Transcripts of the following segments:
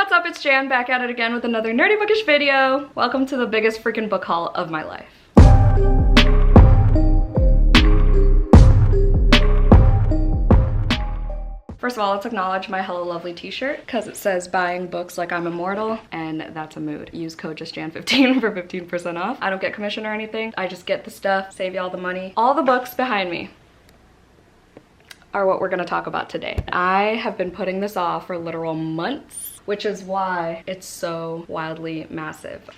What's up, it's Jan back at it again with another nerdy bookish video. Welcome to the biggest freaking book haul of my life. First of all, let's acknowledge my Hello Lovely t-shirt because it says buying books like I'm immortal, and that's a mood. Use code JustJan15 for 15% off. I don't get commission or anything. I just get the stuff, save y'all the money. All the books behind me are what we're gonna talk about today. I have been putting this off for literal months, which is why it's so wildly massive.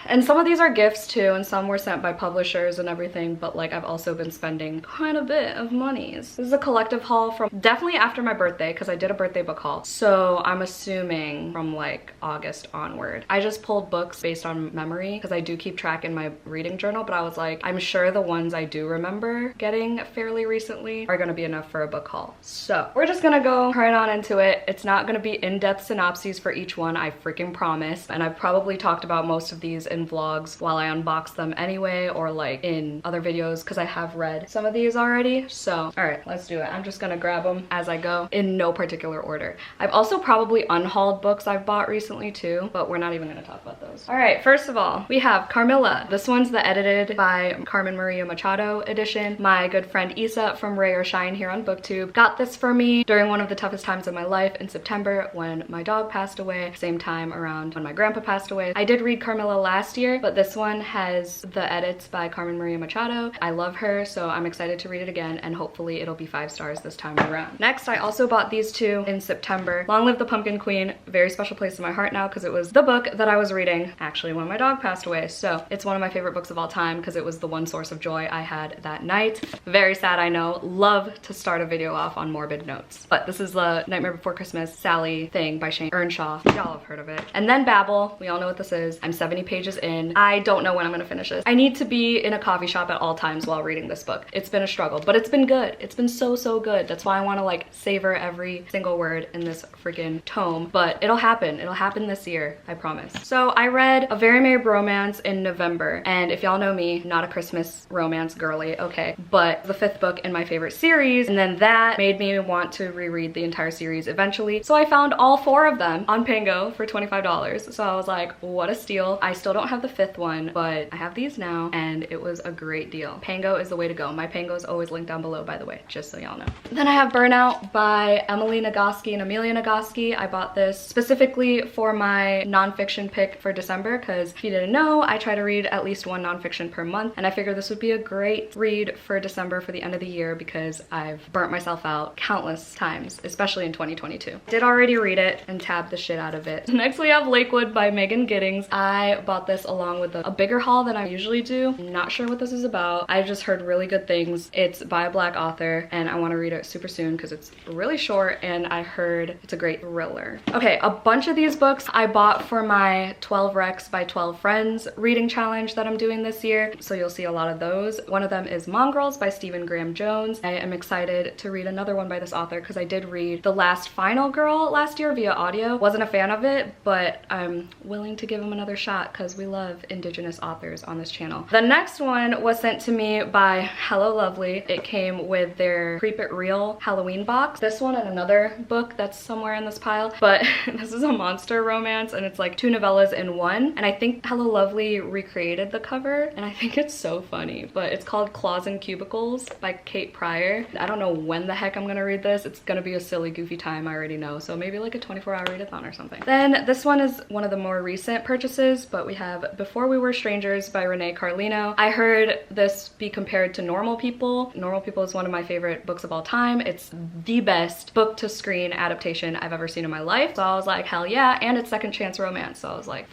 And some of these are gifts too, and some were sent by publishers and everything, but like I've also been spending quite a bit of monies. This is a collective haul from definitely after my birthday, because I did a birthday book haul. So I'm assuming from like August onward. I just pulled books based on memory because I do keep track in my reading journal, but I was like, I'm sure the ones I do remember getting fairly recently are gonna be enough for a book haul. So we're just gonna go right on into it. It's not gonna be in-depth synopses for each one, I freaking promise. And I've probably talked about most of these in vlogs while I unbox them anyway, or like in other videos, because I have read some of these already. So all right, let's do it. I'm just gonna grab them as I go in no particular order. I've also probably unhauled books I've bought recently too, but we're not even gonna talk about those. All right, first of all, we have Carmilla. This one's the edited by Carmen Maria Machado edition. My good friend Isa from Ray or Shine here on BookTube got this for me during one of the toughest times of my life in September when my dog passed away, same time around when my grandpa passed away. I did read Carmilla last year, but this one has the edits by Carmen Maria Machado. I love her, so I'm excited to read it again, and hopefully it'll be 5 stars this time around. Next, I also bought these two in September. Long Live the Pumpkin Queen, very special place in my heart now because it was the book that I was reading actually when my dog passed away. So it's one of my favorite books of all time because it was the one source of joy I had that night. Very sad, I know. Love to start a video off on morbid notes. But this is the Nightmare Before Christmas Sally thing by Shane Earnshaw. Y'all have heard of it. And then Babel, we all know what this is. I'm 70 pages in. I don't know when I'm gonna finish this. I need to be in a coffee shop at all times while reading this book. It's been a struggle, but it's been good. It's been so good. That's why I want to like savor every single word in this freaking tome, but it'll happen. It'll happen this year, I promise. So I read A Very Merry Bromance in November, and if y'all know me, not a Christmas romance girly, okay, but the 5th book in my favorite series, and then that made me want to reread the entire series eventually. So I found all 4 of them on Pango for $25. So I was like, what a steal. I still don't have the 5th one, but I have these now, and it was a great deal. Pango is the way to go. My Pango is always linked down below, by the way, just so y'all know. Then I have Burnout by Emily Nagoski and Amelia Nagoski. I bought this specifically for my nonfiction pick for December, because if you didn't know, I try to read at least 1 nonfiction per month, and I figured this would be a great read for December for the end of the year because I've burnt myself out countless times, especially in 2022. Did already read it and tabbed the shit out of it. Next we have Lakewood by Megan Giddings. I bought this along with a bigger haul than I usually do. I'm not sure what this is about. I've just heard really good things. It's by a Black author, and I want to read it super soon because it's really short, and I heard it's a great thriller. Okay, a bunch of these books I bought for my 12 Recs by 12 Friends reading challenge that I'm doing this year, so you'll see a lot of those. One of them is Mongrels by Stephen Graham Jones. I am excited to read another one by this author because I did read The Last Final Girl last year via audio. Wasn't a fan of it, but I'm willing to give him another shot because we love Indigenous authors on this channel. The next one was sent to me by Hello Lovely. It came with their Creep It Real Halloween box. This one and another book that's somewhere in this pile, but this is a monster romance, and it's like 2 novellas in one, and I think Hello Lovely recreated the cover, and I think it's so funny, but it's called Claws and Cubicles by Kate Pryor. I don't know when the heck I'm gonna read this. It's gonna be a silly goofy time, I already know, so maybe like a 24-hour readathon or something. Then this one is one of the more recent purchases, but we have Before We Were Strangers by Renee Carlino. I heard this be compared to Normal People. Normal People is one of my favorite books of all time. It's the best book to screen adaptation I've ever seen in my life. So I was like, hell yeah, and it's second chance romance. So I was like,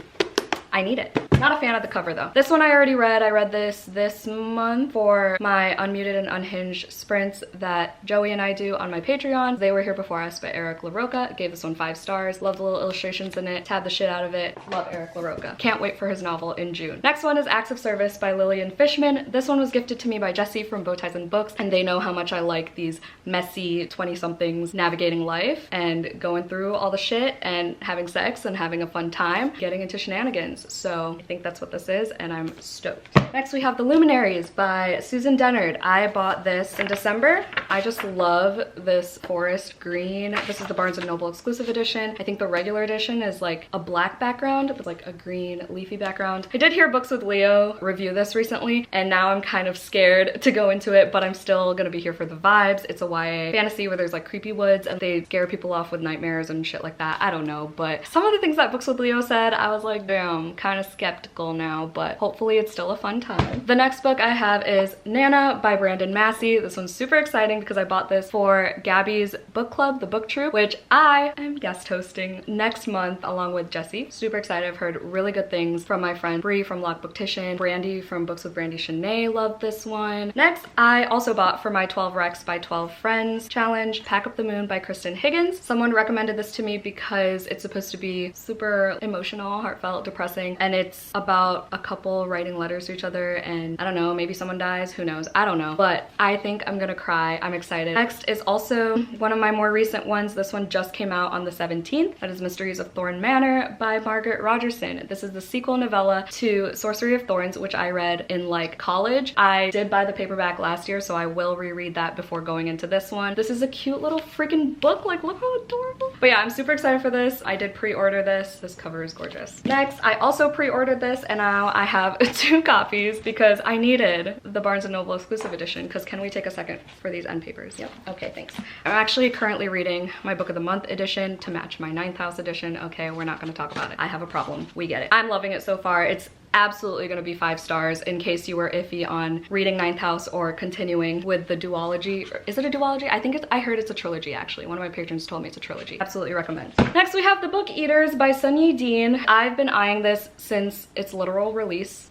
I need it. Not a fan of the cover though. This one I already read. I read this month for my Unmuted and Unhinged sprints that Joey and I do on my Patreon. They Were Here Before Us by Eric LaRocca. Gave this one 5 stars. Love the little illustrations in it. Tabbed the shit out of it. Love Eric LaRocca. Can't wait for his novel in June. Next one is Acts of Service by Lillian Fishman. This one was gifted to me by Jessie from Bowties and Books, and they know how much I like these messy 20-somethings navigating life and going through all the shit and having sex and having a fun time, getting into shenanigans. romance. So I think that's what this is, and I'm stoked. Next we have The Luminaries by Susan Dennard. I bought this in December. I just love this forest green. This is the Barnes & Noble exclusive edition. I think the regular edition is like a black background with like a green leafy background. I did hear Books with Leo review this recently, and now I'm kind of scared to go into it, but I'm still gonna be here for the vibes. It's a YA fantasy where there's like creepy woods and they scare people off with nightmares and shit like that. I don't know, but some of the things that Books with Leo said, I was like, damn, kind of skeptical now, but hopefully it's still a fun time. The next book I have is Nana by Brandon Massey. This one's super exciting because I bought this for Gabby's book club, the book troop, which I am guest hosting next month along with Jessie. Super excited. I've heard really good things from my friend Bree from Lock Booktition. Brandy from Books with Brandy Shanae loved this one. Next, I also bought for my 12 Recs by 12 Friends challenge, Pack Up the Moon by Kristen Higgins. Someone recommended this to me because it's supposed to be super emotional, heartfelt, depressing, and it's about a couple writing letters to each other, and I don't know, maybe someone dies, who knows, I don't know, but I think I'm gonna cry. I'm excited. Next is also one of my more recent ones. This one just came out on the 17th. That is Mysteries of Thorn Manor by Margaret Rogerson. This is the sequel novella to Sorcery of Thorns, which I read in like college. I did buy the paperback last year, so I will reread that before going into this one. This is a cute little freaking book. Like, look how adorable. But yeah, I'm super excited for this. I did pre-order this. This cover is gorgeous. Next, I also pre-ordered this, and now I have 2 copies because I needed the Barnes & Noble exclusive edition. Because can we take a second for these end papers? Yep. Okay, thanks. I'm actually currently reading my Book of the Month edition to match my 9th house edition. Okay, we're not going to talk about it. I have a problem. We get it. I'm loving it so far. It's absolutely gonna be 5 stars in case you were iffy on reading 9th house or continuing with the duology. Is it a duology? I think I heard it's a trilogy actually. One of my patrons told me it's a trilogy. Absolutely recommend. Next we have The Book Eaters by Sunyi Dean. I've been eyeing this since its literal release.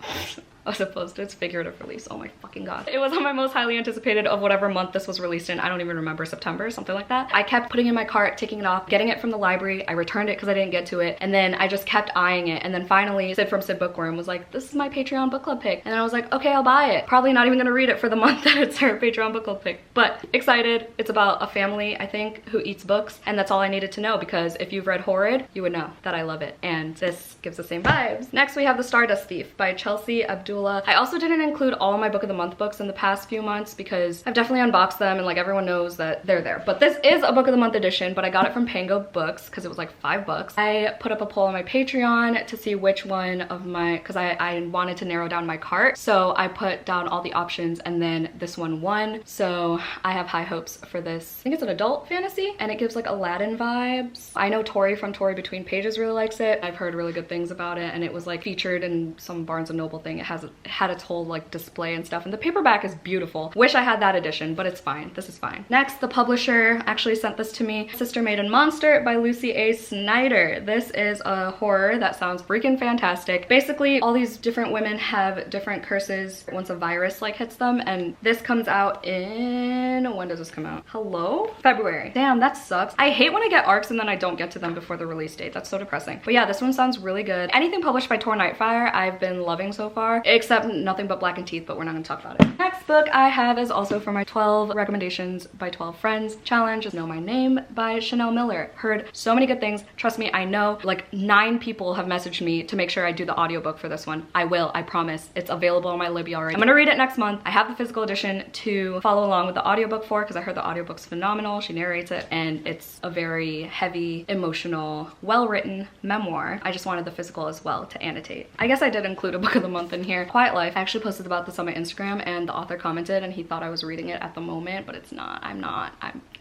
As opposed to its figurative release. Oh my fucking god. It was on my most highly anticipated of whatever month this was released in. I don't even remember, September, something like that. I kept putting it in my cart, taking it off, getting it from the library. I returned it because I didn't get to it. And then I just kept eyeing it. And then finally, Sid from Sid Bookworm was like, this is my Patreon book club pick. And then I was like, okay, I'll buy it. Probably not even gonna read it for the month that it's her Patreon book club pick. But excited. It's about a family, I think, who eats books. And that's all I needed to know, because if you've read Horrid, you would know that I love it. And this gives the same vibes. Next, we have The Stardust Thief by Chelsea Abdullah. I also didn't include all my Book of the Month books in the past few months because I've definitely unboxed them and like everyone knows that they're there. But this is a Book of the Month edition, but I got it from Pango Books because it was like $5. I put up a poll on my Patreon to see which one of my, because I wanted to narrow down my cart. So I put down all the options and then this one won. So I have high hopes for this. I think it's an adult fantasy and it gives like Aladdin vibes. I know Tori from Tori Between Pages really likes it. I've heard really good things about it, and it was like featured in some Barnes & Noble thing. It had its whole like display and stuff, and the paperback is beautiful. Wish I had that edition, but it's fine. This is fine. Next, the publisher actually sent this to me. Sister Maiden Monster by Lucy A. Snyder. This is a horror that sounds freaking fantastic. Basically, all these different women have different curses once a virus like hits them, and this comes out in, when does this come out? Hello? February. Damn, that sucks. I hate when I get arcs and then I don't get to them before the release date. That's so depressing. But yeah, this one sounds really good. Anything published by Tor Nightfire, I've been loving so far, except Nothing But Black and Teeth, but we're not gonna talk about it. Next book I have is also for my 12 recommendations by 12 friends challenge. Know My Name by Chanel Miller. Heard so many good things. Trust me, I know like 9 people have messaged me to make sure I do the audiobook for this one. I will, I promise. It's available on my Libby already. I'm gonna read it next month. I have the physical edition to follow along with the audiobook for because I heard the audiobook's phenomenal. She narrates it and it's a very heavy, emotional, well-written memoir. I just wanted the physical as well to annotate. I guess I did include a Book of the Month in here. Quiet Life. I actually posted about this on my Instagram and the author commented and he thought I was reading it at the moment, but it's not. I'm not.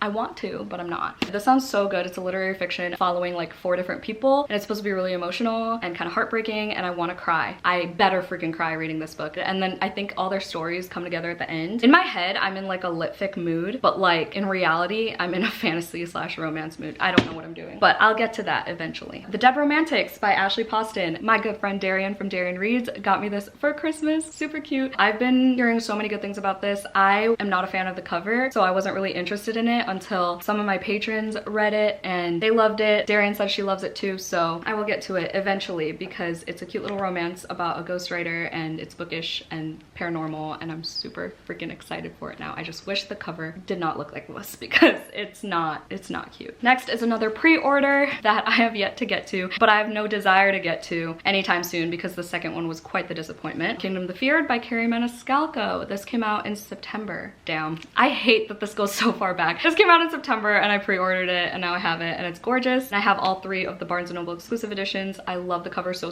I want to, but I'm not. This sounds so good. It's a literary fiction following like 4 different people and it's supposed to be really emotional and kind of heartbreaking, and I want to cry. I better freaking cry reading this book. And then I think all their stories come together at the end. In my head, I'm in like a lit fic mood, but like in reality, I'm in a fantasy / romance mood. I don't know what I'm doing, but I'll get to that eventually. The Dead Romantics by Ashley Poston. My good friend Daryan from Daryan Reads got me this for for Christmas. Super cute. I've been hearing so many good things about this. I am not a fan of the cover, so I wasn't really interested in it until some of my patrons read it and they loved it. Daryan said she loves it too, so I will get to it eventually because it's a cute little romance about a ghostwriter and it's bookish and paranormal, and I'm super freaking excited for it now. I just wish the cover did not look like this because it's not cute. Next is another pre-order that I have yet to get to, but I have no desire to get to anytime soon because the second one was quite the disappointment. Kingdom the Feared by Carrie Maniscalco. This came out in September. Damn. I hate that this goes so far back. This came out in September and I pre-ordered it and now I have it and it's gorgeous. And I have all 3 of the Barnes & Noble exclusive editions. I love the cover so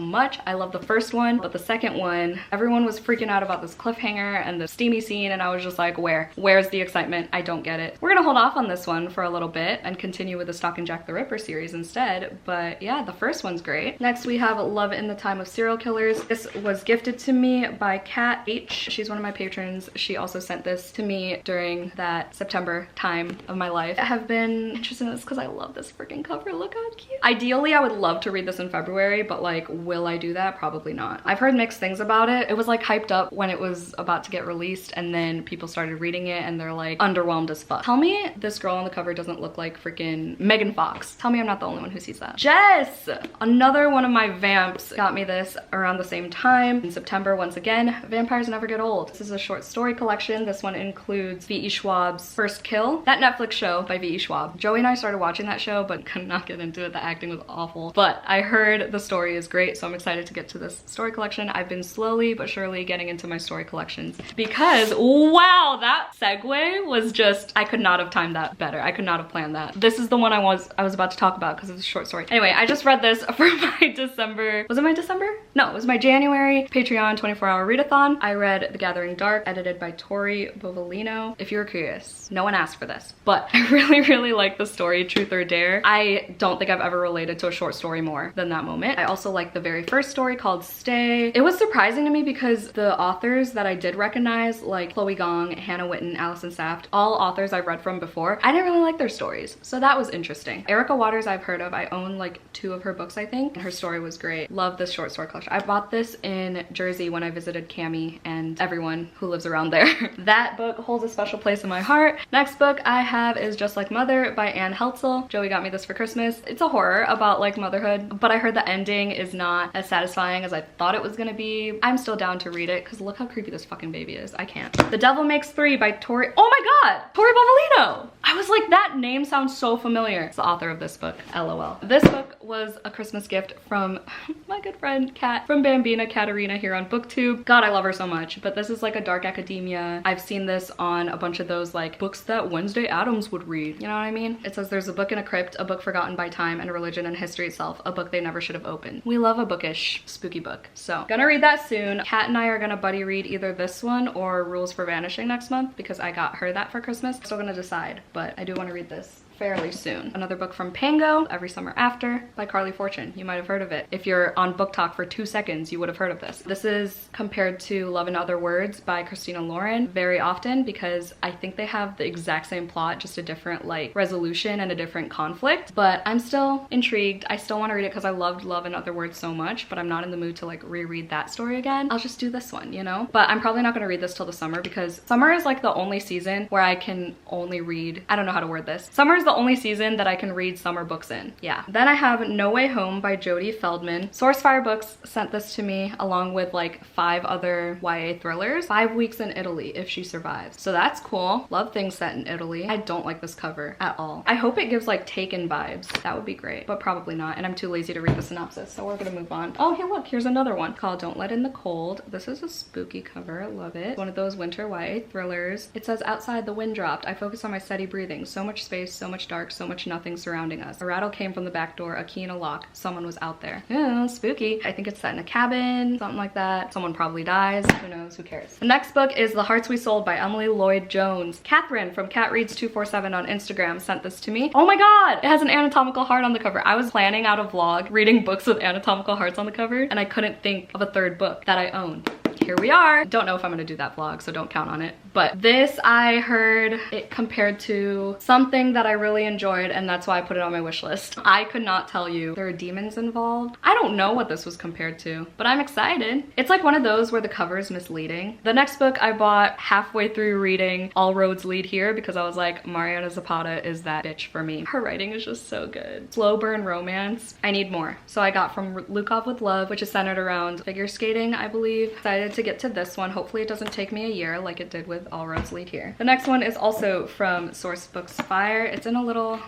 much. I love the first one, but the second one, everyone was freaking out about this cliffhanger and the steamy scene, and I was just like, where's the excitement? I don't get it. We're gonna hold off on this one for a little bit and continue with the Stalking Jack the Ripper series instead, but yeah, the first one's great. Next we have Love in the Time of Serial Killers. This was gifted to me by Kat H. She's one of my patrons. She also sent this to me during that September time of my life. I have been interested in this because I love this freaking cover. Look how cute. Ideally, I would love to read this in February, but like, will I do that? Probably not. I've heard mixed things about it. It was like hyped up when it was about to get released, and then people started reading it and they're like underwhelmed as fuck. Tell me this girl on the cover doesn't look like freaking Megan Fox. Tell me I'm not the only one who sees that. Jess! Another one of my vamps got me this around the same time in September. Once again, vampires never get old. This is a short story collection. This one includes V.E. Schwab's First Kill, that Netflix show by V.E. Schwab. Joey and I started watching that show but could not get into it. The acting was awful, but I heard the story is great, so I'm excited to get to this story collection. I've been slowly but surely getting into my story collections because wow, that segue was just, I could not have timed that better. I could not have planned that. This is the one I was about to talk about because it's a short story. Anyway, I just read this for my December, was it my December? No, it was my January Patreon 24-hour readathon. I read The Gathering Dark, edited by Tori Bovalino. If you're curious, no one asked for this, but I really like the story Truth or Dare. I don't think I've ever related to a short story more than that moment. I also like the very first story called Stay. It was surprising to me because the authors that I did recognize, like Chloe Gong, Hannah Witten, Allison Saft, all authors I've read from before, I didn't really like their stories, so that was interesting. Erica Waters I've heard of. I own like 2 of her books, I think, and her story was great. Love this short story collection. I bought this in Jersey when I visited Cami and everyone who lives around there. That book holds a special place in my heart. Next book I have is Just Like Mother by Anne Heltzel. Joey got me this for Christmas. It's a horror about like motherhood, but I heard the ending is not as satisfying as I thought it was gonna be. I'm still down to read it because look how creepy this fucking baby is. I can't. The Devil Makes 3 by Tori, oh my god, Tori Bovalino. I was like, that name sounds so familiar. It's the author of this book, LOL. This book was a Christmas gift from my good friend Kat from Bambina Katarina here on BookTube. God, I love her so much, but this is like a dark academia. I've seen this on a bunch of those like books that Wednesday Addams would read, you know what I mean? It says there's a book in a crypt, a book forgotten by time and religion and history itself, a book they never should have opened. We love a bookish, spooky book. So gonna read that soon. Kat and I are gonna buddy read either this one or Rules for Vanishing next month because I got her that for Christmas. Still gonna decide, but I do want to read this fairly soon. Another book from Pango, Every Summer After by Carly Fortune. You might have heard of it. If you're on Book Talk for 2 seconds, you would have heard of this. This is compared to Love in Other Words by Christina Lauren very often because I think they have the exact same plot, just a different like resolution and a different conflict, but I'm still intrigued. I still want to read it because I loved Love in Other Words so much, but I'm not in the mood to like reread that story again. I'll just do this one, you know? But I'm probably not going to read this till the summer because summer is like the only season where I can only read, I don't know how to word this. Summer is the only season that I can read summer books in. Yeah. Then I have No Way Home by Jodie Feldman. Sourcefire Books sent this to me along with like 5 other YA thrillers. 5 Weeks in Italy if she survives. So that's cool. Love things set in Italy. I don't like this cover at all. I hope it gives like Taken vibes. That would be great, but probably not. And I'm too lazy to read the synopsis, so we're gonna move on. Oh, hey look, here's another one called Don't Let In the Cold. This is a spooky cover. I love it. One of those winter YA thrillers. It says, outside the wind dropped. I focus on my steady breathing. So much space, so much dark, so much nothing surrounding us. A rattle came from the back door, a key in a lock. Someone was out there. Oh, spooky. I think it's set in a cabin, something like that. Someone probably dies. Who knows? Who cares? The next book is The Hearts We Sold by Emily Lloyd Jones. Kathryn from Cat Reads 247 on Instagram sent this to me. Oh my god! It has an anatomical heart on the cover. I was planning out a vlog reading books with anatomical hearts on the cover, and I couldn't think of a third book that I own. Here we are. Don't know if I'm gonna do that vlog, so don't count on it, But this, I heard it compared to something that I really enjoyed, and that's why I put it on my wish list. I could not tell you there are demons involved. I don't know what this was compared to, but I'm excited. It's like one of those where the cover is misleading. The next book I bought halfway through reading All Roads Lead Here because I was like, Mariana Zapata is that bitch for me. Her writing is just so good. Slow burn romance. I need more. So I got From Lukov with Love, which is centered around figure skating, I believe. Excited to get to this one. Hopefully it doesn't take me a year like it did with All Roads Lead Here. The next one is also from Source Books Fire. It's in a little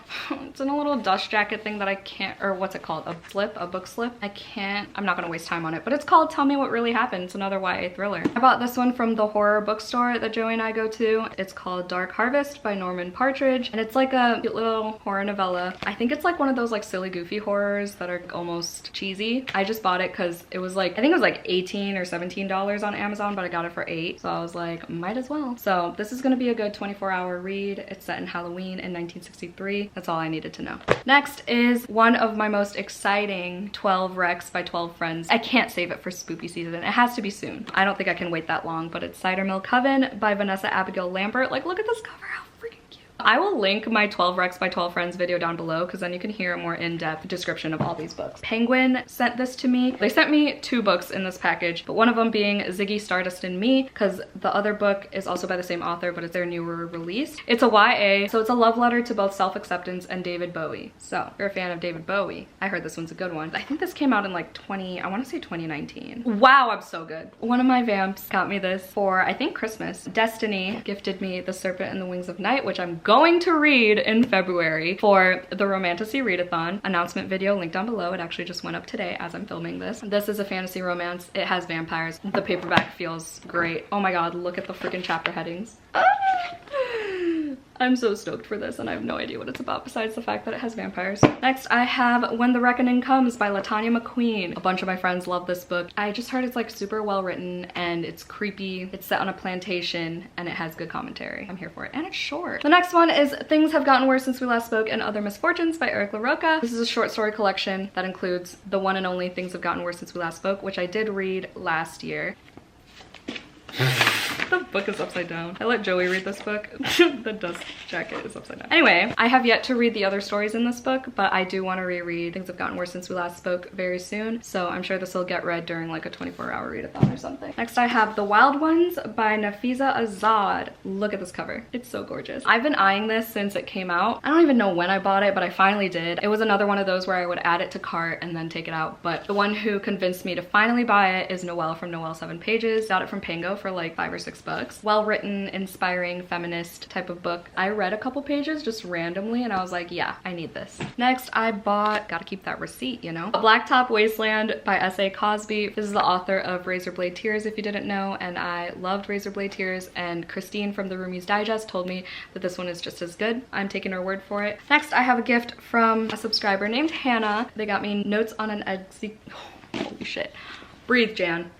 dust jacket thing that I can't, or what's it called? A book slip. I'm not gonna waste time on it, but it's called Tell Me What Really Happened. It's another YA thriller. I bought this one from the horror bookstore that Joey and I go to. It's called Dark Harvest by Norman Partridge, and it's like a cute little horror novella. I think it's like one of those like silly goofy horrors that are almost cheesy. I just bought it because it was like, I think it was like $18 or $17 on Amazon, but I got it for $8, so I was like, might as well. So this is gonna be a good 24-hour read. It's set in Halloween in 1963. That's all I needed to know. Next is one of my most exciting 12 Recs by 12 Friends. I can't save it for spooky season. It has to be soon. I don't think I can wait that long, but it's Cider Mill Coven by Vanessa Abigail Lambert. Like, look at this cover, how freaking cute. I will link my 12 Recs by 12 Friends video down below because then you can hear a more in-depth description of all these books. Penguin sent this to me. They sent me 2 books in this package, but one of them being Ziggy Stardust and Me, because the other book is also by the same author, but it's their newer release. It's a YA, so it's a love letter to both self-acceptance and David Bowie. So if you're a fan of David Bowie, I heard this one's a good one. I think this came out in like I want to say 2019. Wow, I'm so good. One of my vamps got me this for, I think, Christmas. Destinie gifted me The Serpent and the Wings of Night, which I'm going to read in February for the Romantasy Readathon. Announcement video linked down below. It actually just went up today as I'm filming this. This is a fantasy romance. It has vampires. The paperback feels great. Oh my god, look at the freaking chapter headings. I'm so stoked for this, and I have no idea what it's about besides the fact that it has vampires. Next, I have When the Reckoning Comes by LaTanya McQueen. A bunch of my friends love this book. I just heard it's like super well written and it's creepy. It's set on a plantation and it has good commentary. I'm here for it, and it's short. The next one is Things Have Gotten Worse Since We Last Spoke and Other Misfortunes by Eric LaRocca. This is a short story collection that includes the one and only Things Have Gotten Worse Since We Last Spoke, which I did read last year. The book is upside down. I let Joey read this book. The dust jacket is upside down. Anyway, I have yet to read the other stories in this book, but I do want to reread Things Have Gotten Worse Since We Last Spoke very soon, so I'm sure this will get read during like a 24-hour readathon or something. Next, I have The Wild Ones by Nafiza Azad. Look at this cover. It's so gorgeous. I've been eyeing this since it came out. I don't even know when I bought it, but I finally did. It was another one of those where I would add it to cart and then take it out, but the one who convinced me to finally buy it is Noelle from Noelle 7 Pages. Got it from Pango for like $5 or $6. Well written, inspiring, feminist type of book. I read a couple pages just randomly and I was like, yeah, I need this. Next, I bought, gotta keep that receipt, you know, Blacktop Wasteland by S.A. Cosby. This is the author of Razorblade Tears, if you didn't know, and I loved Razorblade Tears, and Christine from the Roomies Digest told me that this one is just as good. I'm taking her word for it. Next, I have a gift from a subscriber named Hannah. They got me Notes on an holy shit. Breathe, Jan.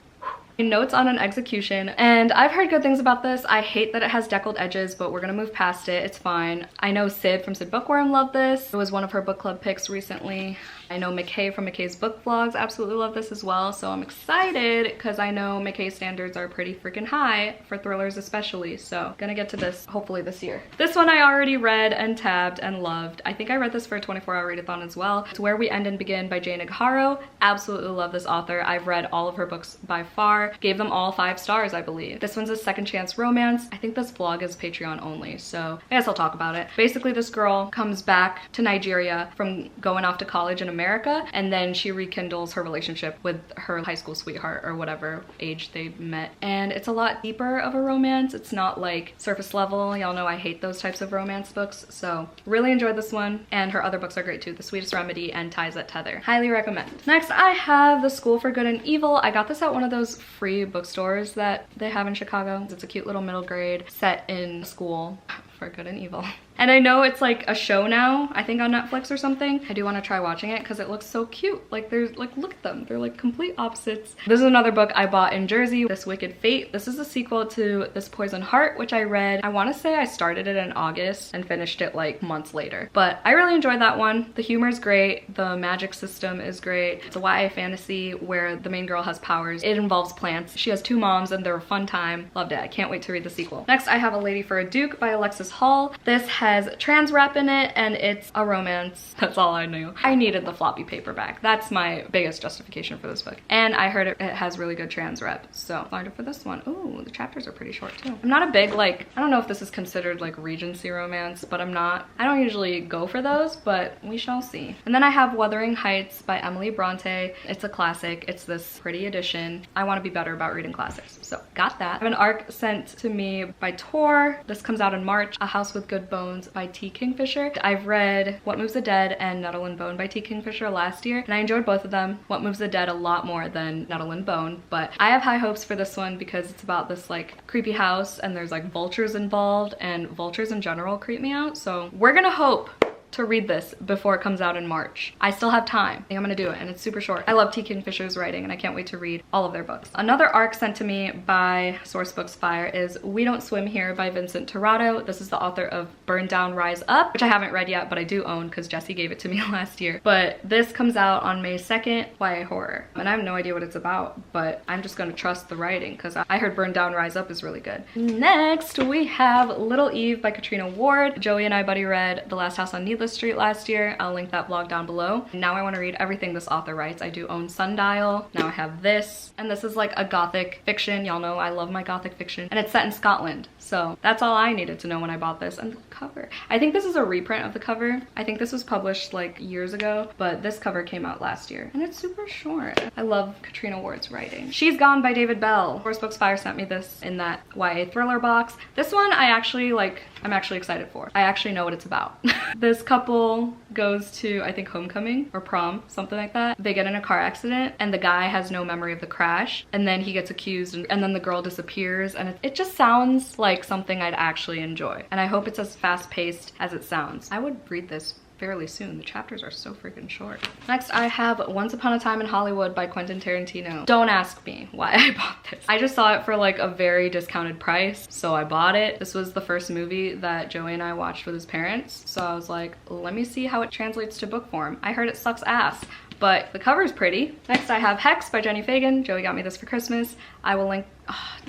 Notes on an Execution, and I've heard good things about this. I hate that it has deckled edges, but we're gonna move past it. It's fine. I know Sid from Sid Bookworm loved this. It was one of her book club picks recently. I know McKay from McKay's Book Vlogs absolutely love this as well, so I'm excited because I know McKay's standards are pretty freaking high for thrillers especially, so gonna get to this hopefully this year. This one I already read and tabbed and loved. I think I read this for a 24-hour readathon as well. It's Where We End and Begin by Jane Haro. Absolutely love this author. I've read all of her books by far. Gave them all 5 stars, I believe. This one's a second chance romance. I think this vlog is Patreon only, so I guess I'll talk about it. Basically, this girl comes back to Nigeria from going off to college in America, and then she rekindles her relationship with her high school sweetheart or whatever age they met. And it's a lot deeper of a romance. It's not like surface level. Y'all know I hate those types of romance books, so really enjoyed this one. And her other books are great too. The Sweetest Remedy and Ties That Tether. Highly recommend. Next, I have The School for Good and Evil. I got this at one of those free bookstores that they have in Chicago. It's a cute little middle grade set in school for good and evil. And I know it's like a show now, I think on Netflix or something. I do want to try watching it because it looks so cute. Like there's like, look at them. They're like complete opposites. This is another book I bought in Jersey, This Wicked Fate. This is a sequel to This Poison Heart, which I read. I want to say I started it in August and finished it like months later. But I really enjoyed that one. The humor is great. The magic system is great. It's a YA fantasy where the main girl has powers. It involves plants. She has two moms and they're a fun time. Loved it. I can't wait to read the sequel. Next, I have A Lady for a Duke by Alexis Hall. This has trans rep in it and it's a romance. That's all I knew. I needed the floppy paperback. That's my biggest justification for this book. And I heard it has really good trans rep. So excited for this one. Ooh, the chapters are pretty short too. I'm not a big, like, I don't know if this is considered like Regency romance, but I don't usually go for those, but we shall see. And then I have Wuthering Heights by Emily Bronte. It's a classic. It's this pretty edition. I want to be better about reading classics, so got that. I have an ARC sent to me by Tor. This comes out in March. A House with Good Bones by T. Kingfisher. I've read What Moves the Dead and Nettle and Bone by T. Kingfisher last year, and I enjoyed both of them. What Moves the Dead a lot more than Nettle and Bone, but I have high hopes for this one because it's about this like creepy house and there's like vultures involved, and vultures in general creep me out, so we're gonna hope to read this before it comes out in March. I still have time. I think I'm gonna do it, and it's super short. I love T. Kingfisher's writing and I can't wait to read all of their books. Another ARC sent to me by Sourcebooks Fire is We Don't Swim Here by Vincent Torrado. This is the author of Burn Down, Rise Up, which I haven't read yet, but I do own because Jessie gave it to me last year. But this comes out on May 2nd, YA horror. And I have no idea what it's about, but I'm just gonna trust the writing because I heard Burn Down, Rise Up is really good. Next, we have Little Eve by Katrina Ward. Joey and I buddy read The Last House on Needless Street last year. I'll link that vlog down below. Now I want to read everything this author writes. I do own Sundial. Now I have this, and this is like a gothic fiction. Y'all know I love my gothic fiction, and it's set in Scotland. So that's all I needed to know when I bought this. And the cover. I think this is a reprint of the cover. I think this was published like years ago, but this cover came out last year, and it's super short. I love Katrina Ward's writing. She's Gone by David Bell. Sourcebooks Fire sent me this in that YA thriller box. This one I'm actually excited for. I actually know what it's about. This couple goes to, I think, homecoming or prom, something like that. They get in a car accident and the guy has no memory of the crash, and then he gets accused, and then the girl disappears, and it just sounds like something I'd actually enjoy. And I hope it's as fast-paced as it sounds. I would read this fairly soon. The chapters are so freaking short. Next, I have Once Upon a Time in Hollywood by Quentin Tarantino. Don't ask me why I bought this. I just saw it for like a very discounted price, so I bought it. This was the first movie that Joey and I watched with his parents, so I was like, let me see how it translates to book form. I heard it sucks ass, but the cover is pretty. Next, I have Hex by Jenny Fagan. Joey got me this for Christmas. I will link,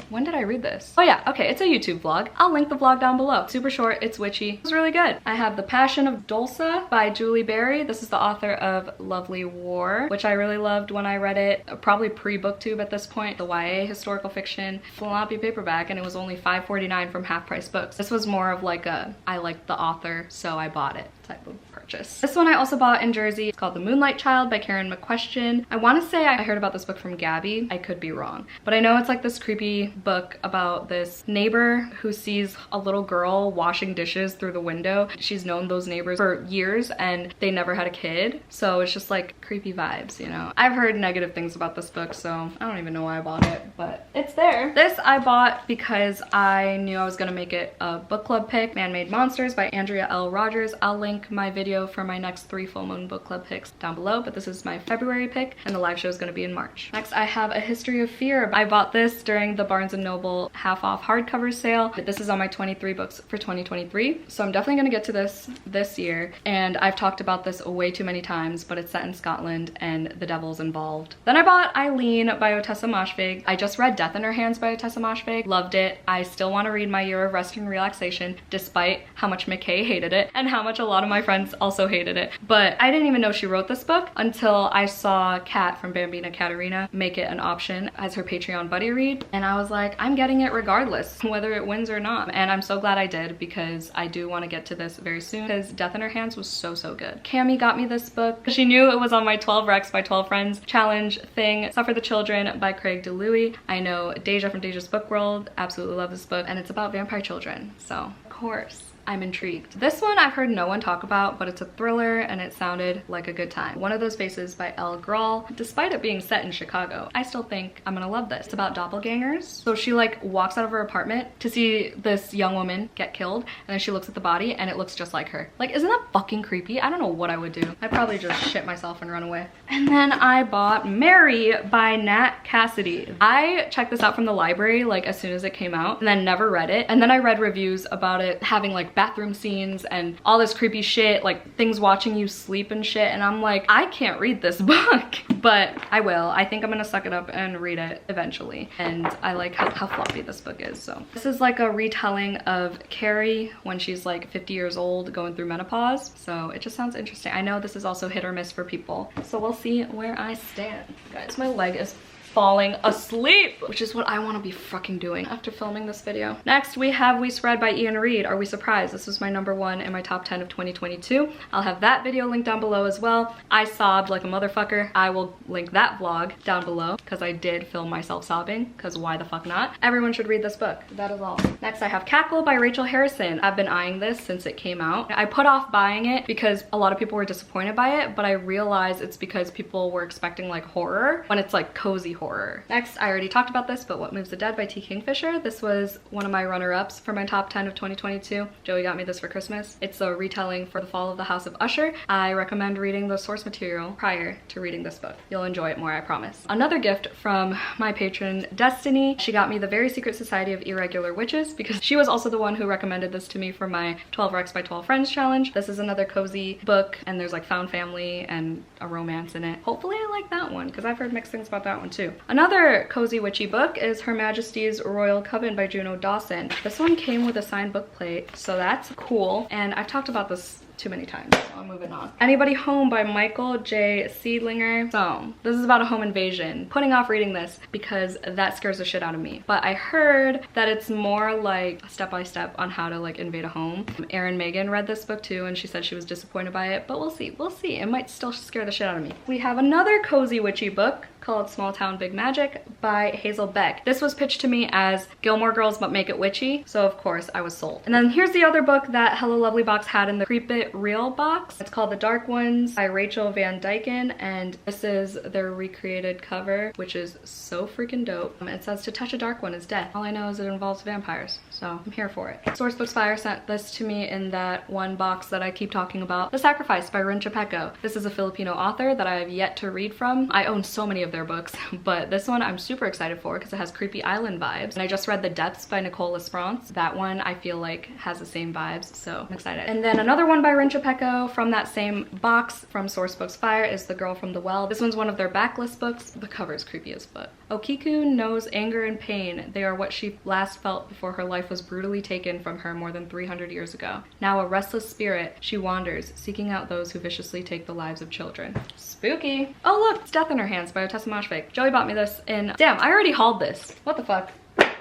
when did I read this? Oh yeah, okay, it's a YouTube vlog. I'll link the vlog down below. Super short, it's witchy. It's really good. I have The Passion of Dulce by Julie Berry. This is the author of Lovely War, which I really loved when I read it, probably pre-booktube at this point. The YA historical fiction floppy paperback, and it was only $5.49 from Half Price Books. This was more of like a, I liked the author, so I bought it type of purchase. This one I also bought in Jersey. It's called The Moonlight Child by Karen McQuestion. I want to say I heard about this book from Gabby. I could be wrong, but I know it's like this creepy book about this neighbor who sees a little girl washing dishes through the window. She's known those neighbors for years and they never had a kid, so it's just like creepy vibes, you know. I've heard negative things about this book, so I don't even know why I bought it, but it's there. This I bought because I knew I was gonna make it a book club pick. Man-Made Monsters by Andrea L. Rogers. I'll link my video for my next 3 full moon book club picks down below, but this is my February pick and the live show is going to be in March. Next, I have A History of Fear. I bought this during the Barnes & Noble half off hardcover sale. This is on my 23 books for 2023, so I'm definitely going to get to this year, and I've talked about this way too many times, but it's set in Scotland and the devil's involved. Then I bought Eileen by Otessa Moshfegh. I just read Death in Her Hands by Otessa Moshfegh. Loved it. I still want to read My Year of Rest and Relaxation, despite how much McKay hated it and how much a lot of my friends also hated it. But I didn't even know she wrote this book until I saw Kat from Bambina Katerina make it an option as her Patreon buddy read, and I was like, I'm getting it regardless whether it wins or not, and I'm so glad I did because I do want to get to this very soon because Death in Her Hands was so good. Cami got me this book. She knew it was on my 12 Recs by 12 Friends challenge thing. Suffer the Children by Craig DeLuey. I know Deja from Deja's Book World absolutely love this book, and it's about vampire children, so of course I'm intrigued. This one I've heard no one talk about, but it's a thriller and it sounded like a good time. One of Those Faces by Elle Grawl. Despite it being set in Chicago, I still think I'm gonna love this. It's about doppelgangers. So she like walks out of her apartment to see this young woman get killed, and then she looks at the body and it looks just like her. Like, isn't that fucking creepy? I don't know what I would do. I'd probably just shit myself and run away. And then I bought Mary by Nat Cassidy. I checked this out from the library like as soon as it came out and then never read it. And then I read reviews about it having like bathroom scenes and all this creepy shit, like things watching you sleep and shit. And I'm like, I can't read this book, but I will. I think I'm gonna suck it up and read it eventually. And I like how floppy this book is. So this is like a retelling of Carrie when she's like 50 years old going through menopause. So it just sounds interesting. I know this is also hit or miss for people. So we'll see where I stand. Guys, my leg is falling asleep, which is what I want to be fucking doing after filming this video. Next, we have We Spread by Ian Reid. Are we surprised? This was my #1 in my top 10 of 2022. I'll have that video linked down below as well. I sobbed like a motherfucker. I will link that vlog down below because I did film myself sobbing, because why the fuck not? Everyone should read this book. That is all. Next, I have Cackle by Rachel Harrison. I've been eyeing this since it came out. I put off buying it because a lot of people were disappointed by it, but I realized it's because people were expecting like horror when it's like cozy horror. Next, I already talked about this, but What Moves the Dead by T. Kingfisher. This was one of my runner-ups for my top 10 of 2022. Joey got me this for Christmas. It's a retelling for the fall of the House of Usher. I recommend reading the source material prior to reading this book. You'll enjoy it more, I promise. Another gift from my patron, Destinie. She got me The Very Secret Society of Irregular Witches because she was also the one who recommended this to me for my 12 Recs by 12 Friends challenge. This is another cozy book, and there's like found family and a romance in it. Hopefully I like that one because I've heard mixed things about that one too. Another cozy witchy book is Her Majesty's Royal Coven by Juno Dawson. This one came with a signed book plate, so that's cool. And I've talked about this too many times, so I'm moving on. Anybody Home by Michael J. Seidlinger. So this is about a home invasion. Putting off reading this because that scares the shit out of me. But I heard that it's more like step-by-step on how to like invade a home. Erin Megan read this book too and she said she was disappointed by it, but we'll see. We'll see. It might still scare the shit out of me. We have another cozy witchy book called Small Town Big Magic by Hazel Beck. This was pitched to me as Gilmore Girls but make it witchy, so of course I was sold. And then here's the other book that Hello Lovely box had in the Creep It Real box. It's called The Dark Ones by Rachel Van Dyken, and this is their recreated cover, which is so freaking dope. It says to touch a dark one is death. All I know is it involves vampires, so I'm here for it. Sourcebooks Fire sent this to me in that one box that I keep talking about, The Sacrifice by Rin Chapeko. This is a Filipino author that I have yet to read from. I own so many of their books, but this one I'm super excited for because it has creepy island vibes. And I just read The Depths by Nicole L'esperance. That one I feel like has the same vibes, so I'm excited. And then another one by Rin Chapeko from that same box from Sourcebooks Fire is The Girl from the Well. This one's one of their backlist books. The cover is creepy as fuck. Okiku knows anger and pain. They are what she last felt before her life was brutally taken from her more than 300 years ago. Now a restless spirit, she wanders, seeking out those who viciously take the lives of children. Spooky. Oh look, it's Death in Her Hands by Otessa Moshfegh. Joey bought me this in, damn, I already hauled this. What the fuck?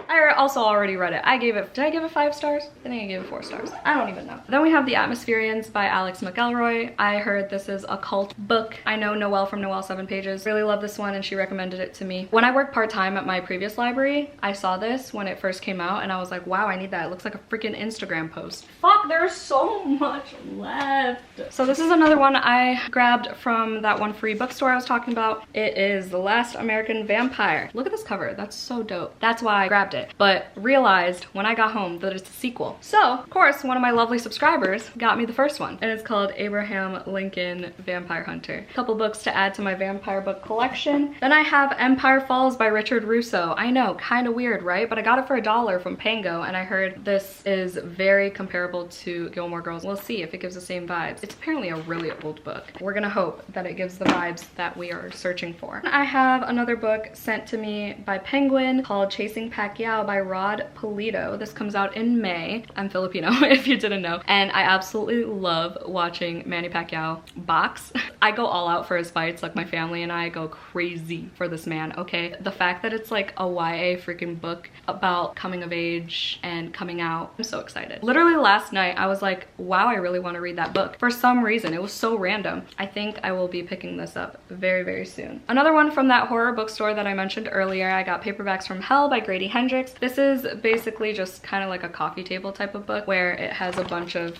I also already read it. Did I give it 5 stars? I think I gave it 4 stars. I don't even know. Then we have The Atmospherians by Alex McElroy. I heard this is a cult book. I know Noelle from Noelle 7 Pages. Really love this one and she recommended it to me. When I worked part-time at my previous library, I saw this when it first came out and I was like, wow, I need that. It looks like a freaking Instagram post. Fuck, there's so much left. So this is another one I grabbed from that one free bookstore I was talking about. It is The Last American Vampire. Look at this cover. That's so dope. That's why I grabbed it, but realized when I got home that it's a sequel. So, of course, one of my lovely subscribers got me the first one, and it's called Abraham Lincoln Vampire Hunter. A couple books to add to my vampire book collection. Then I have Empire Falls by Richard Russo. I know, kind of weird, right? But I got it for $1 from Pango, and I heard this is very comparable to Gilmore Girls. We'll see if it gives the same vibes. It's apparently a really old book. We're gonna hope that it gives the vibes that we are searching for. I have another book sent to me by Penguin called Chasing Pacquiao by Rod Polito. This comes out in May. I'm Filipino, if you didn't know. And I absolutely love watching Manny Pacquiao box. I go all out for his fights. Like my family and I go crazy for this man, okay? The fact that it's like a YA freaking book about coming of age and coming out, I'm so excited. Literally last night, I was like, wow, I really want to read that book. For some reason, it was so random. I think I will be picking this up very, very soon. Another one from that horror bookstore that I mentioned earlier, I got Paperbacks from Hell by Grady Hendricks. Hendricks. This is basically just kind of like a coffee table type of book where it has a bunch of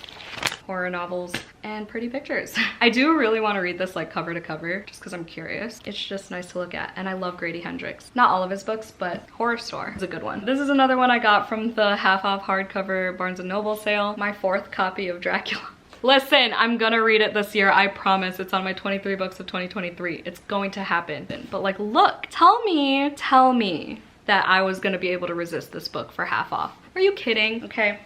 horror novels and pretty pictures. I do really want to read this like cover to cover just because I'm curious. It's just nice to look at, and I love Grady Hendrix. Not all of his books, but Horror Store is a good one. This is another one I got from the half off hardcover Barnes & Noble sale. My 4th copy of Dracula. Listen, I'm gonna read it this year, I promise. It's on my 23 books of 2023. It's going to happen. But like, look, tell me that I was gonna be able to resist this book for half off. Are you kidding? Okay.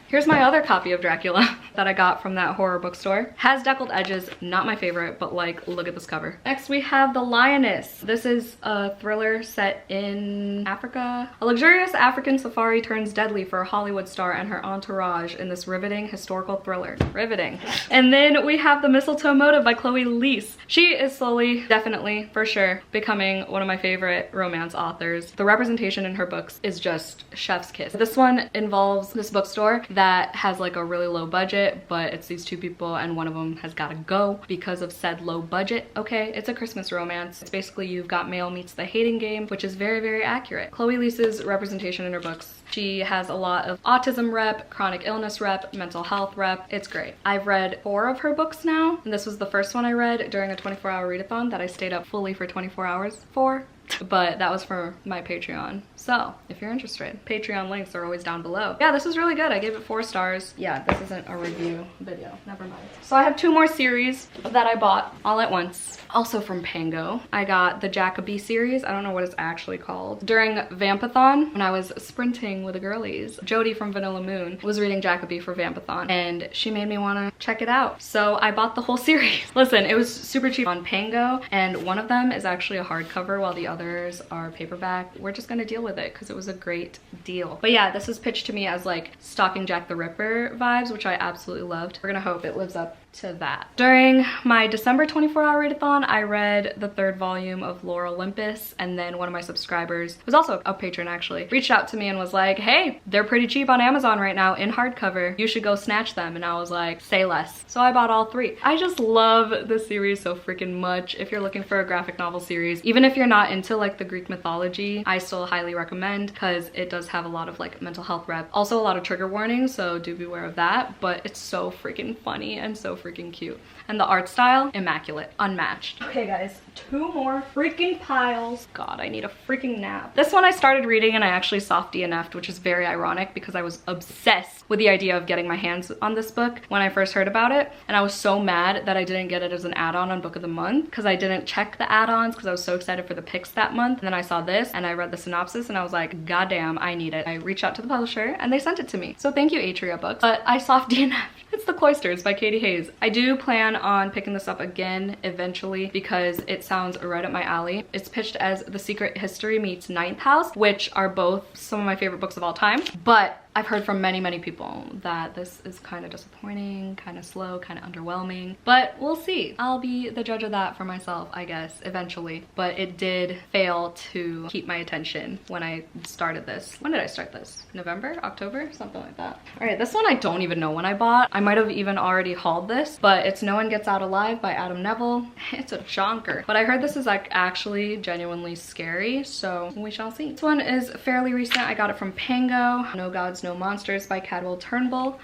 Here's my other copy of Dracula that I got from that horror bookstore. Has deckled edges, not my favorite, but like, look at this cover. Next we have The Lioness. This is a thriller set in Africa. A luxurious African safari turns deadly for a Hollywood star and her entourage in this riveting historical thriller. Riveting. And then we have The Mistletoe Motive by Chloe Leese. She is slowly, definitely, for sure, becoming one of my favorite romance authors. The representation in her books is just chef's kiss. This one involves this bookstore that has like a really low budget, but it's these 2 people and one of them has got to go because of said low budget. Okay, it's a Christmas romance. It's basically You've Got Mail meets The Hating Game, which is very, very accurate. Chloe Leese's representation in her books, she has a lot of autism rep, chronic illness rep, mental health rep. It's great. I've read 4 of her books now, and this was the first one I read during a 24-hour readathon that I stayed up fully for 24 hours for. But that was for my Patreon. So if you're interested, Patreon links are always down below. Yeah, this is really good. I gave it 4 stars. Yeah, this isn't a review video. Never mind. So I have 2 more series that I bought all at once. Also from Pango. I got the Jacoby series. I don't know what it's actually called. During Vampathon, when I was sprinting with the girlies, Jodie from Vanilla Moon was reading Jacoby for Vampathon, and she made me want to check it out. So I bought the whole series. Listen, it was super cheap on Pango, and one of them is actually a hardcover while the others are paperback. We're just gonna deal with it because it was a great deal. But yeah, this is pitched to me as like Stalking Jack the Ripper vibes, which I absolutely loved. We're gonna hope it lives up to that. During my December 24-hour readathon, I read the 3rd volume of Lore Olympus, and then one of my subscribers, who's also a patron actually, reached out to me and was like, hey, they're pretty cheap on Amazon right now in hardcover. You should go snatch them. And I was like, say less. So I bought all 3. I just love this series so freaking much. If you're looking for a graphic novel series, even if you're not into like the Greek mythology, I still highly recommend because it does have a lot of like mental health rep. Also a lot of trigger warnings, so do beware of that, but it's so freaking funny and so freaking cute. And the art style, immaculate, unmatched. Okay guys, 2 more freaking piles. God, I need a freaking nap. This one I started reading and I actually soft DNF'd, which is very ironic because I was obsessed with the idea of getting my hands on this book when I first heard about it. And I was so mad that I didn't get it as an add-on on Book of the Month because I didn't check the add-ons because I was so excited for the picks that month. And then I saw this and I read the synopsis and I was like, God damn, I need it. I reached out to the publisher and they sent it to me. So thank you, Atria Books. But I soft DNF'd. It's The Cloisters by Katy Hayes. I do plan on picking this up again eventually because it sounds right up my alley. It's pitched as The Secret History meets Ninth House, which are both some of my favorite books of all time. But I've heard from many people that this is kind of disappointing, kind of slow, kind of underwhelming, but we'll see. I'll be the judge of that for myself, I guess, eventually. But it did fail to keep my attention when I started this. When did I start this? November? October? Something like that. All right, this one I don't even know when I bought. I might have even already hauled this, but it's No One Gets Out Alive by Adam Neville. It's a jonker, but I heard this is like actually genuinely scary, so we shall see. This one is fairly recent. I got it from Pango. No Gods, No Monsters by Cadwell Turnbull.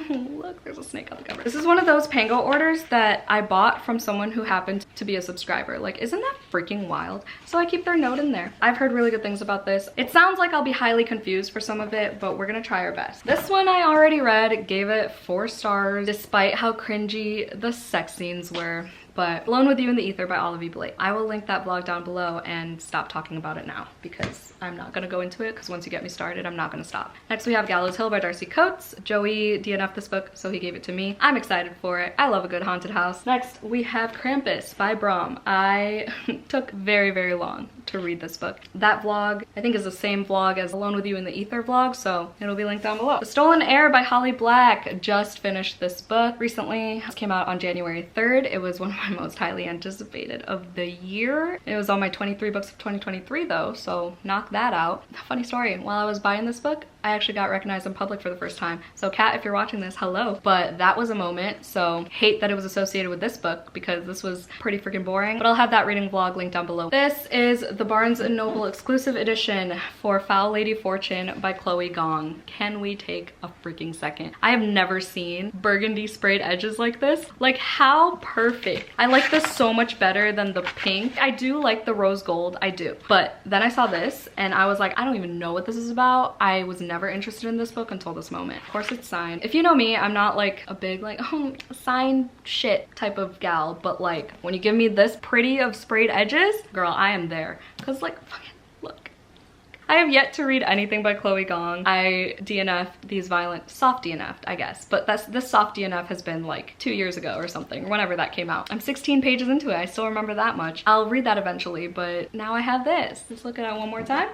Look, there's a snake on the cover. This is one of those Pango orders that I bought from someone who happened to be a subscriber. Like, isn't that freaking wild? So I keep their note in there. I've heard really good things about this. It sounds like I'll be highly confused for some of it, but we're gonna try our best. This one I already read, gave it 4 stars, despite how cringy the sex scenes were. But Alone with You in the Ether by Olivia Blake. I will link that vlog down below and stop talking about it now because I'm not gonna go into it because once you get me started, I'm not gonna stop. Next we have Gallows Hill by Darcy Coates. Joey DNF'd this book, so he gave it to me. I'm excited for it. I love a good haunted house. Next we have Krampus by Brom. I took very long to read this book. That vlog, I think, is the same vlog as Alone with You in the Ether vlog, so it'll be linked down below. The Stolen Heir by Holly Black. Just finished this book recently. This came out on January 3rd. It was one of my most highly anticipated of the year. It was on my 23 books of 2023 though, so knock that out. Funny story, while I was buying this book, I actually got recognized in public for the first time. So Kat, if you're watching this, hello. But that was a moment, so hate that it was associated with this book because this was pretty freaking boring. But I'll have that reading vlog linked down below. This is the Barnes & Noble exclusive edition for Foul Lady Fortune by Chloe Gong. Can we take a freaking second? I have never seen burgundy sprayed edges like this. Like, how perfect. I like this so much better than the pink. I do like the rose gold, I do. But then I saw this and I was like, I don't even know what this is about. I was never interested in this book until this moment. Of course it's signed. If you know me, I'm not like a big like, oh, signed shit type of gal, but like when you give me this pretty of sprayed edges, girl, I am there. Cause like, fucking look. I have yet to read anything by Chloe Gong. I DNF'd these violent, soft DNF'd, I guess. But this soft DNF has been like 2 years ago or something, whenever that came out. I'm 16 pages into it, I still remember that much. I'll read that eventually, but now I have this. Let's look at it one more time.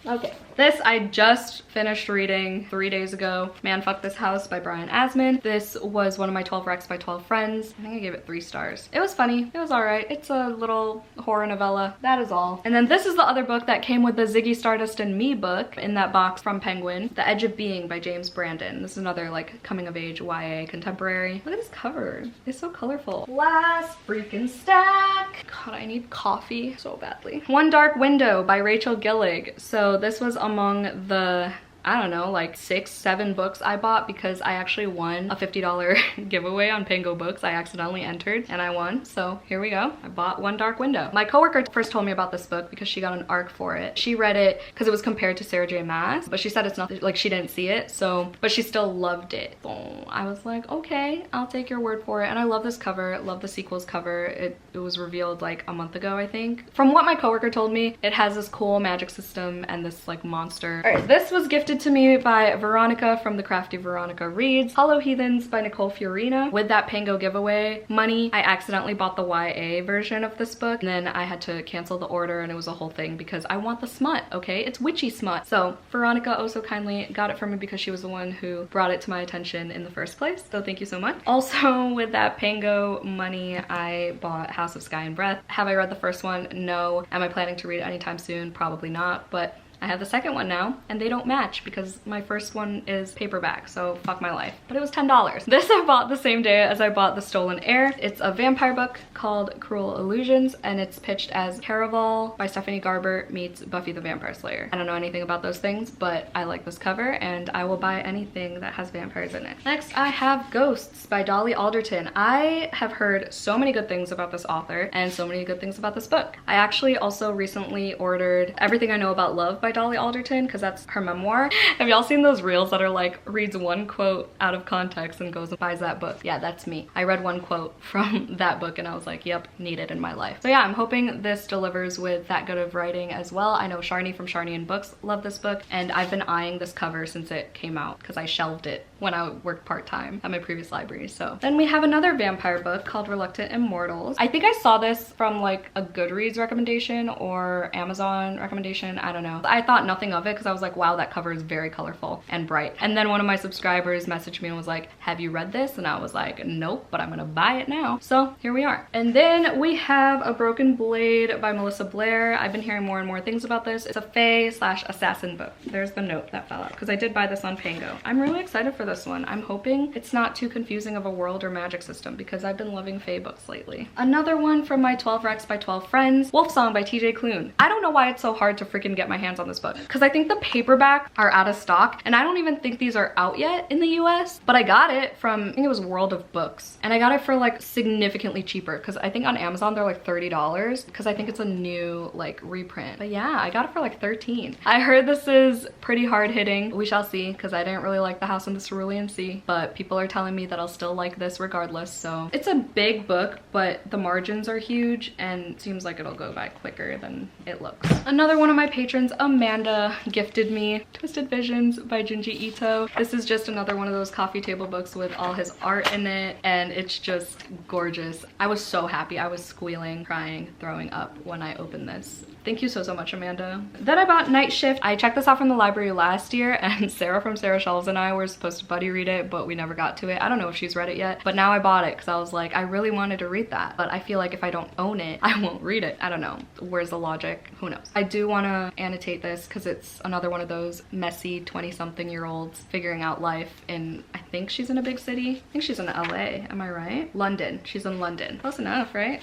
Okay. This I just finished reading 3 days ago. Man Fuck This House by Brian Asman. This was one of my 12 Recs by 12 friends. I think I gave it 3 stars. It was funny. It was alright. It's a little horror novella. That is all. And then this is the other book that came with the Ziggy Stardust and Me book in that box from Penguin. The Edge of Being by James Brandon. This is another like coming of age YA contemporary. Look at this cover. It's so colorful. Last freaking stack. God, I need coffee so badly. One Dark Window by Rachel Gillig. So this was among the, I don't know, like 6-7 books I bought because I actually won a $50 giveaway on Pango Books. I accidentally entered and I won. So here we go. I bought One Dark Window. My coworker first told me about this book because she got an ARC for it. She read it because it was compared to Sarah J Maas, but she said it's not, like she didn't see it. So, but she still loved it. So I was like, okay, I'll take your word for it. And I love this cover. Love the sequel's cover. It was revealed like a month ago, I think. From what my coworker told me, it has this cool magic system and this like monster. All right, this was gifted to me by Veronica from The Crafty Veronica Reads. Hollow Heathens by Nicole Fiorina. With that Pango giveaway money, I accidentally bought the YA version of this book, and then I had to cancel the order, and it was a whole thing because I want the smut, okay? It's witchy smut. So Veronica also kindly got it for me because she was the one who brought it to my attention in the first place, so thank you so much. Also, with that Pango money, I bought House of Sky and Breath. Have I read the first one? No. Am I planning to read it anytime soon? Probably not, but I have the second one now, and they don't match because my first one is paperback, so fuck my life. But it was $10. This I bought the same day as I bought The Stolen Heir. It's a vampire book called Cruel Illusions, and it's pitched as Caraval by Stephanie Garber meets Buffy the Vampire Slayer. I don't know anything about those things, but I like this cover, and I will buy anything that has vampires in it. Next, I have Ghosts by Dolly Alderton. I have heard so many good things about this author, and so many good things about this book. I actually also recently ordered Everything I Know About Love by Dolly Alderton because that's her memoir. Have y'all seen those reels that are like reads one quote out of context and goes and buys that book? Yeah, that's me. I read one quote from that book and I was like, yep, need it in my life. So yeah, I'm hoping this delivers with that good of writing as well. I know Sharni from Sharni and Books love this book, and I've been eyeing this cover since it came out because I shelved it when I worked part-time at my previous library. So then we have another vampire book called Reluctant Immortals. I think I saw this from like a Goodreads recommendation or Amazon recommendation, I don't know. I thought nothing of it because I was like, wow, that cover is very colorful and bright. And then one of my subscribers messaged me and was like, have you read this? And I was like, nope, but I'm gonna buy it now. So here we are. And then we have A Broken Blade by Melissa Blair. I've been hearing more and more things about this. It's a fae/assassin book. There's the note that fell out because I did buy this on Pango. I'm really excited for this one. I'm hoping it's not too confusing of a world or magic system because I've been loving fae books lately. Another one from my 12 Recs by 12 Friends, Wolf Song by TJ Klune. I don't know why it's so hard to freaking get my hands on this book because I think the paperback are out of stock, and I don't even think these are out yet in the US, but I got it from, I think it was World of Books, and I got it for like significantly cheaper because I think on Amazon they're like $30 because I think it's a new like reprint. But yeah, I got it for like 13. I heard this is pretty hard hitting. We shall see because I didn't really like The House in the Cerulean Sea, but people are telling me that I'll still like this regardless. So it's a big book, but the margins are huge and seems like it'll go by quicker than it looks. Another one of my patrons, Amanda, gifted me Twisted Visions by Junji Ito. This is just another one of those coffee table books with all his art in it, and it's just gorgeous. I was so happy. I was squealing, crying, throwing up when I opened this. Thank you so much, Amanda. Then I bought Night Shift. I checked this out from the library last year, and Sarah from Sarah Shelves and I were supposed to buddy read it, but we never got to it. I don't know if she's read it yet, but now I bought it because I was like, I really wanted to read that, but I feel like if I don't own it, I won't read it. I don't know. Where's the logic? Who knows? I do want to annotate this because it's another one of those messy 20-something-year-olds figuring out life in, I think she's in a big city. I think she's in LA, am I right? London, she's in London. Close enough, right?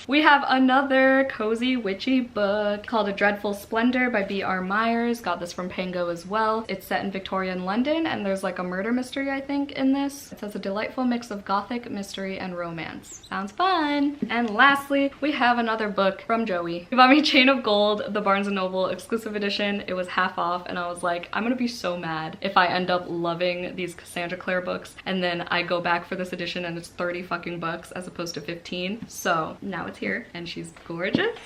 We have another cozy witchy book called A Dreadful Splendor by B.R. Myers. Got this from Pango as well. It's set in Victorian London and there's like a murder mystery, I think, in this. It says a delightful mix of gothic, mystery, and romance. Sounds fun. And lastly, we have another book from Joey. He bought me Chain of Gold, the Barnes & Noble exclusive edition. It was half off and I was like, I'm gonna be so mad if I end up loving these Cassandra Clare books and then I go back for this edition and it's 30 fucking bucks as opposed to 15. So now it's here and she's gorgeous.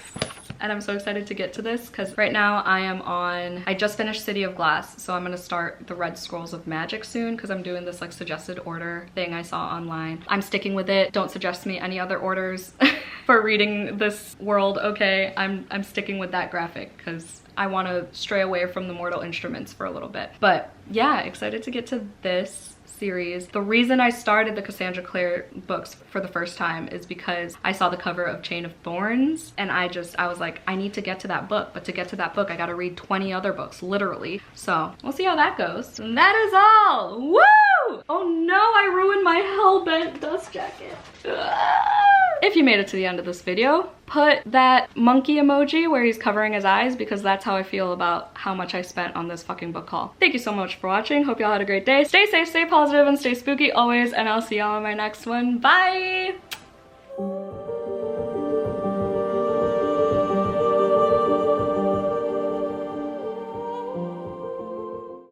And I'm so excited to get to this because right now I just finished City of Glass, so I'm gonna start the Red Scrolls of Magic soon because I'm doing this like suggested order thing I saw online. I'm sticking with it. Don't suggest me any other orders for reading this world, okay? I'm sticking with that graphic because I want to stray away from the Mortal Instruments for a little bit. But yeah, excited to get to this series. The reason I started the Cassandra Clare books for the first time is because I saw the cover of Chain of Thorns and I was like, I need to get to that book, but to get to that book I gotta read 20 other books, literally. So we'll see how that goes. And that is all. Woo! Oh no, I ruined my hellbent dust jacket. If you made it to the end of this video, put that monkey emoji where he's covering his eyes because that's how I feel about how much I spent on this fucking book haul. Thank you so much for watching. Hope y'all had a great day. Stay safe, stay positive, and stay spooky always, and I'll see y'all in my next one. Bye!